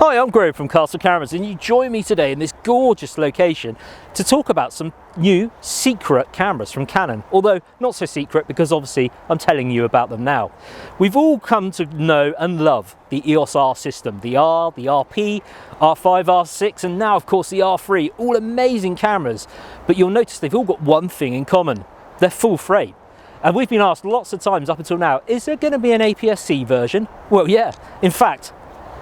Hi, I'm Graham from Castle Cameras, and you join me today in this gorgeous location to talk about some new secret cameras from Canon, although not so secret because obviously I'm telling you about them now. We've all come to know and love the EOS R system, the R, the RP, R5, R6, and now of course the R3, all amazing cameras, but you'll notice they've all got one thing in common: they're full frame. And we've been asked lots of times up until now, is there going to be an aps-c version? Well, yeah, in fact,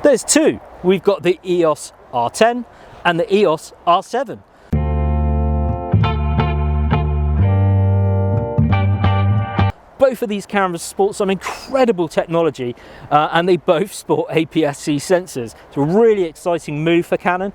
there's two. We've got the EOS R10 and the EOS R7. Both of these cameras sport some incredible technology and they both sport aps-c sensors. It's a really exciting move for Canon,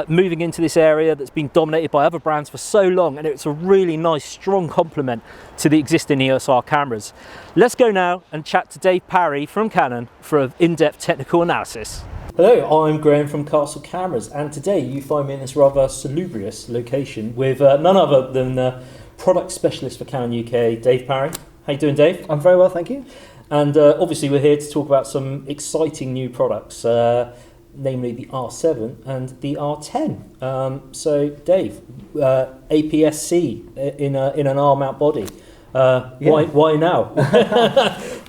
moving into this area that's been dominated by other brands for so long, and it's a really nice strong complement to the existing EOS R cameras. Let's go now and chat to Dave Parry from Canon for an in-depth technical analysis. Hello, I'm Graham from Castle Cameras, and today you find me in this rather salubrious location with none other than product specialist for Canon UK, Dave Parry. How you doing, Dave? I'm very well, thank you. And obviously we're here to talk about some exciting new products, namely the R7 and the R10. So Dave, aps-c in an R mount body. Why now?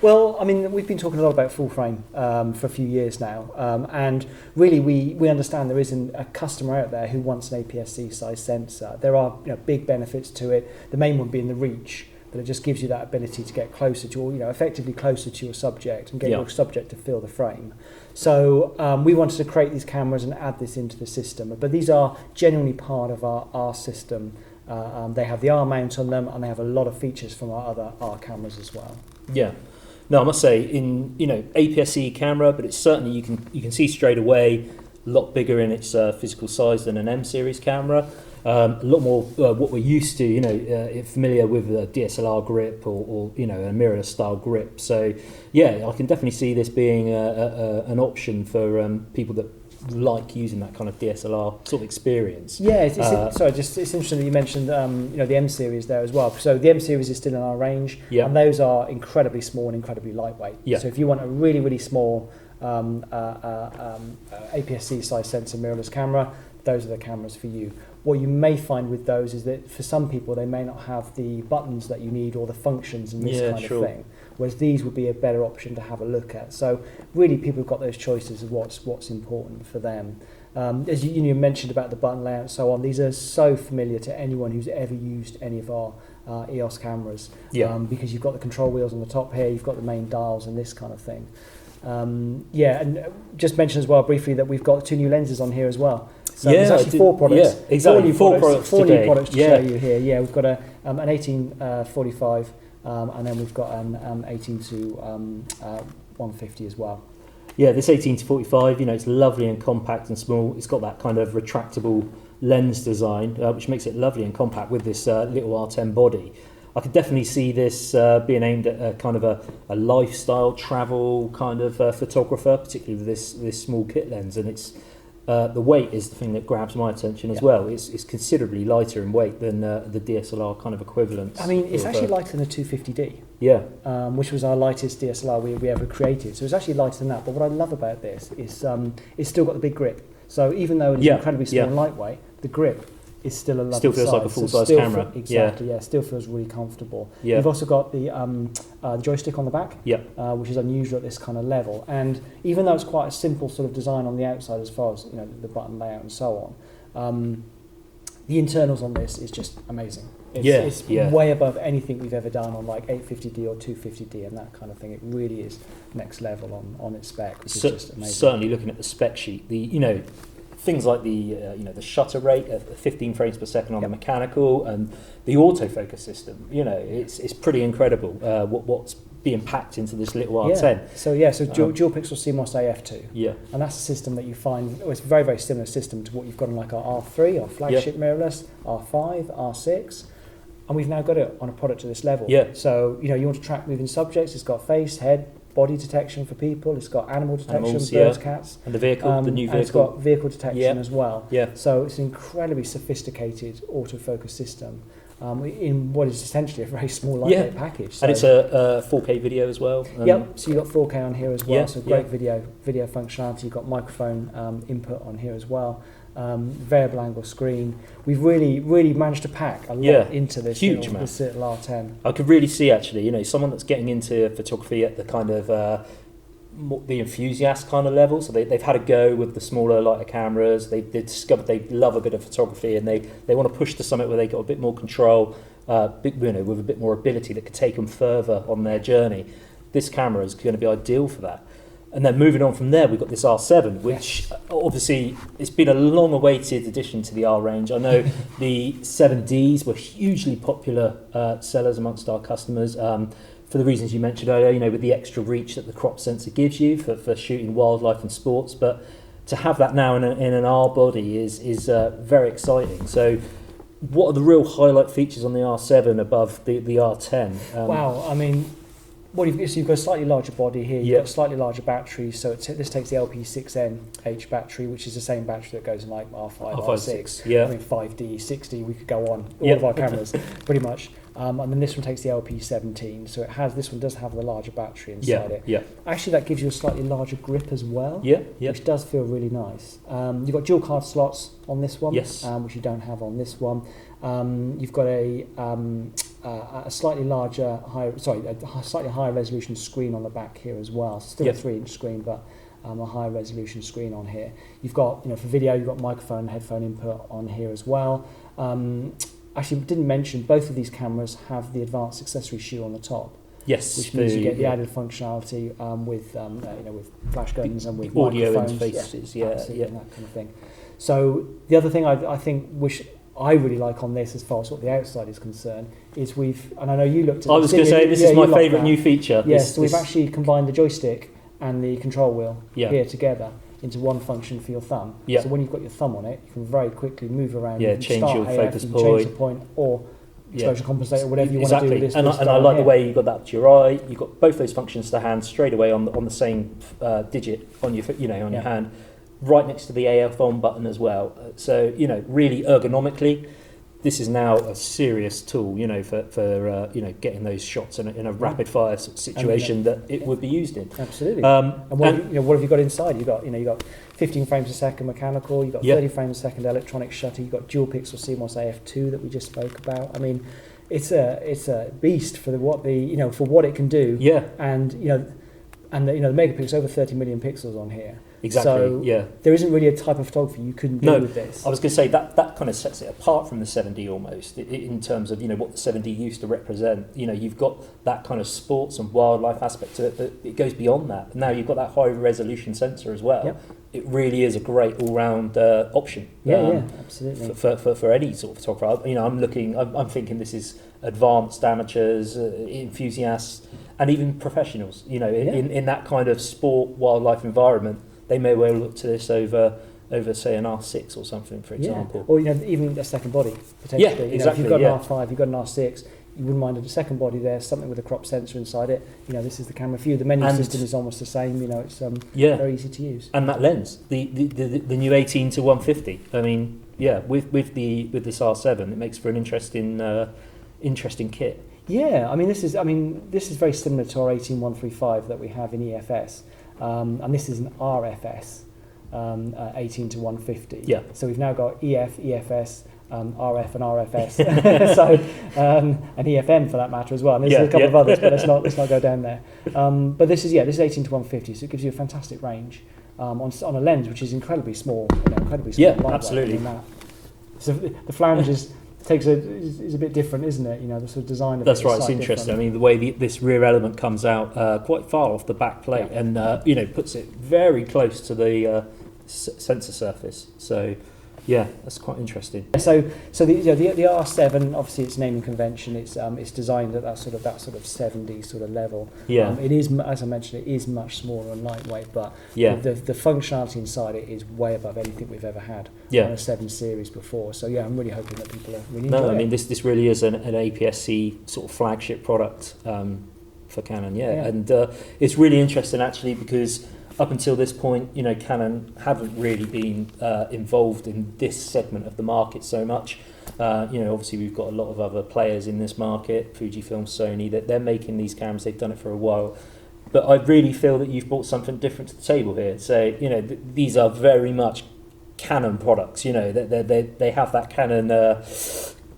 Well, I mean, we've been talking a lot about full frame for a few years now, and really we understand there isn't a customer out there who wants an aps-c size sensor. There are big benefits to it. The main one being the reach, that it just gives you that ability to get closer to, or effectively closer to your subject and get your subject to feel the frame. So we wanted to create these cameras and add this into the system, but these are genuinely part of our R system. They have the R mount on them, and they have a lot of features from our other R cameras as well. Yeah. No, I must say, in aps-c camera, but it's certainly you can see straight away a lot bigger in its physical size than an M series camera. A lot more what we're used to, familiar with a DSLR grip or a mirrorless style grip. So yeah, I can definitely see this being an option for people that like using that kind of DSLR sort of experience. Yeah, it's interesting that you mentioned the M series there as well. So the M series is still in our range, and those are incredibly small and incredibly lightweight. Yeah. So if you want a really, really small aps-c size sensor mirrorless camera, those are the cameras for you. What you may find with those is that for some people they may not have the buttons that you need or the functions and this kind of thing, whereas these would be a better option to have a look at. So really people have got those choices of what's important for them. As you mentioned about the button layout and so on, these are so familiar to anyone who's ever used any of our EOS cameras, because you've got the control wheels on the top here, you've got the main dials and this kind of thing. And just mention as well briefly that we've got two new lenses on here as well. So there's actually four products. Yeah, exactly. Four new products to show you here. Yeah, we've got an 1845, and then we've got an 18 to 150 as well. Yeah, this 18 to 45, it's lovely and compact and small. It's got that kind of retractable lens design, which makes it lovely and compact with this little R10 body. I could definitely see this being aimed at kind of a lifestyle travel kind of photographer, particularly with this small kit lens, and it's the weight is the thing that grabs my attention as well. It's considerably lighter in weight than the DSLR kind of equivalent. I mean, it's actually lighter than the 250D. Yeah. Which was our lightest DSLR we ever created. So it's actually lighter than that. But what I love about this is it's still got the big grip. So even though it's incredibly small and lightweight, the grip is still a lovely still feels size. like a full-size camera. Exactly, yeah, still feels really comfortable. Yeah. You've also got the joystick on the back, which is unusual at this kind of level. And even though it's quite a simple sort of design on the outside as far as the button layout and so on, the internals on this is just amazing. It's way above anything we've ever done on like 850D or 250D and that kind of thing. It really is next level on its spec, which is just amazing. Certainly looking at the spec sheet, things like the shutter rate at 15 frames per second on the mechanical and the autofocus system, it's pretty incredible what's being packed into this little R10. So dual pixel Cmos AF2. Yeah. And that's a system that you find, it's a very, very similar system to what you've got on like our R3, our flagship mirrorless, R5, R6. And we've now got it on a product to this level. Yeah. So, you want to track moving subjects, it's got face, head, body detection for people, it's got animal detection, birds, cats. And the vehicle, the new vehicle. And it's got vehicle detection as well. Yeah. So it's an incredibly sophisticated autofocus system. in what is essentially a very small lightweight package. So, and it's a 4K video as well. Yep, so you've got 4K on here as well, so great video functionality. You've got microphone input on here as well. Variable angle screen. We've really managed to pack a lot into this little R10. I could really see, actually, someone that's getting into photography at the kind of the enthusiast kind of level. So they've had a go with the smaller, lighter cameras. They've discovered they love a bit of photography, and they want to push to something where they got a bit more control, with a bit more ability that could take them further on their journey. This camera is going to be ideal for that. And then moving on from there, we've got this R7, which obviously it's been a long-awaited addition to the R range. I know the 7Ds were hugely popular sellers amongst our customers for the reasons you mentioned earlier, with the extra reach that the crop sensor gives you for shooting wildlife and sports. But to have that now in an R body is very exciting. So what are the real highlight features on the R7 above the R10? Wow, I mean, you've got a slightly larger body here, you've got slightly larger battery, so this takes the LP6NH battery, which is the same battery that goes in like R5, R6, I mean 5D, 6D, we could go on, all of our cameras, pretty much. And then this one takes the LP17, so this one does have the larger battery inside it. Yeah. Actually, that gives you a slightly larger grip as well, which does feel really nice. You've got dual card slots on this one, which you don't have on this one. You've got a slightly larger, a slightly higher resolution screen on the back here as well. Still a 3-inch screen, but a higher resolution screen on here. You've got, for video, you've got microphone and headphone input on here as well. Actually, didn't mention, both of these cameras have the advanced accessory shoe on the top. Yes, which means you get the added functionality with flash guns and with audio interfaces, and that kind of thing. So the other thing I think I really like on this, as far as what the outside is concerned, is and I know you looked at. I was going to say this is my favourite new feature. Yes, so we've actually combined the joystick and the control wheel here together into one function for your thumb. So when you've got your thumb on it, you can very quickly move around. You can change start your AF, focus you can change the point, or exposure compensate, or whatever you want to do with this. And I like the way you got that to your eye. You've got both those functions to hand straight away on the same digit on your your hand, right next to the AF on button as well. So really ergonomically, this is now a serious tool, for getting those shots in a rapid fire situation that it would be used in. Absolutely. And what have you got inside? You got 15 frames a second mechanical. You got 30 frames a second electronic shutter. You got dual pixel Cmos AF2 that we just spoke about. I mean, it's a beast for what it can do. Yeah. And the megapixels, over 30 million pixels on here. Exactly. So there isn't really a type of photography you couldn't do with this. I was going to say that kind of sets it apart from the 7D almost in terms of what the 7D used to represent. You've got that kind of sports and wildlife aspect to it, but it goes beyond that. Now you've got that high resolution sensor as well. Yep. It really is a great all-round option. Absolutely. For any sort of photographer. I'm thinking this is advanced amateurs, enthusiasts, and even professionals. In that kind of sport wildlife environment. They may well look to this over say an R6 or something, for example. Or even a second body potentially. Yeah, exactly. If you've got an R5, you've got an R6, you wouldn't mind a second body there, something with a crop sensor inside it. This is the camera for you. The menu system is almost the same. It's very easy to use. And that lens, the new 18 to 150. I mean, with this R7, it makes for an interesting kit. Yeah, this is very similar to our 18-135 that we have in EFS. And this is an RFS, 18 to 150. Yeah. So we've now got EF, EFS, RF and RFS, and EFM for that matter as well. And there's a couple of others, but let's not go down there. But this is 18 to 150, so it gives you a fantastic range on a lens which is incredibly small. Yeah, absolutely. So the flange is a bit different, isn't it? The sort of design of That's it right, it's interesting. Different. The way this rear element comes out quite far off the back plate and puts it very close to the sensor surface. So that's quite interesting. So the R7, obviously its naming convention, it's designed at that sort of 7D sort of level. Yeah. It is, as I mentioned, it is much smaller and lightweight, but the functionality inside it is way above anything we've ever had on a 7 series before. So I'm really hoping that people are really enjoying it. This really is an aps-c sort of flagship product for Canon. And it's really interesting actually because up until this point, Canon haven't really been involved in this segment of the market so much. You know, obviously we've got a lot of other players in this market, Fujifilm, Sony, that they're making these cameras. They've done it for a while. But I really feel that you've brought something different to the table here. So, you know, these are very much Canon products. You know, they have that Canon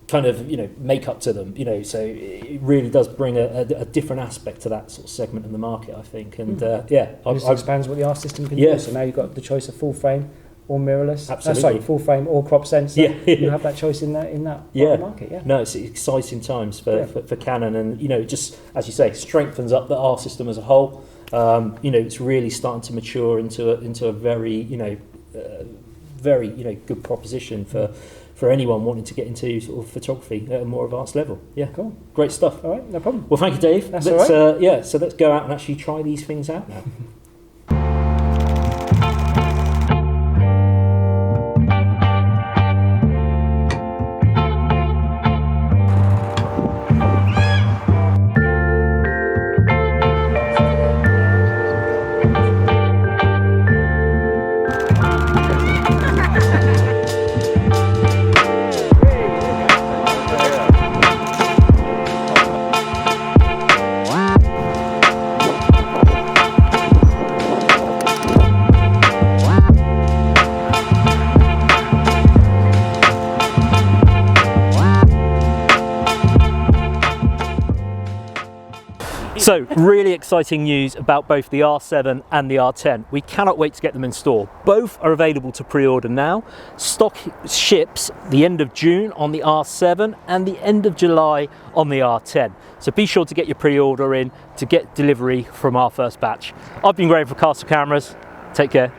kind of, you know, makeup to them. You know, so it really does bring a different aspect to that sort of segment of the market, I think. And yeah, it expands what the R system can do. So now you've got the choice of full frame or mirrorless. Absolutely. Sorry, full frame or crop sensor. Yeah. You have that choice in that market. Yeah. No, it's exciting times for Canon, and you know, it just, as you say, strengthens up the R system as a whole. You know, it's really starting to mature into a very good proposition for anyone wanting to get into sort of photography at a more advanced level. Yeah, cool, great stuff. All right, no problem. Well, thank you, Dave. That's all right. So let's go out and actually try these things out now. So, really exciting news about both the R7 and the R10. We cannot wait to get them in store. Both are available to pre-order now. Stock ships the end of June on the R7 and the end of July on the R10. So be sure to get your pre-order in to get delivery from our first batch. I've been Graham from Castle Cameras. Take care.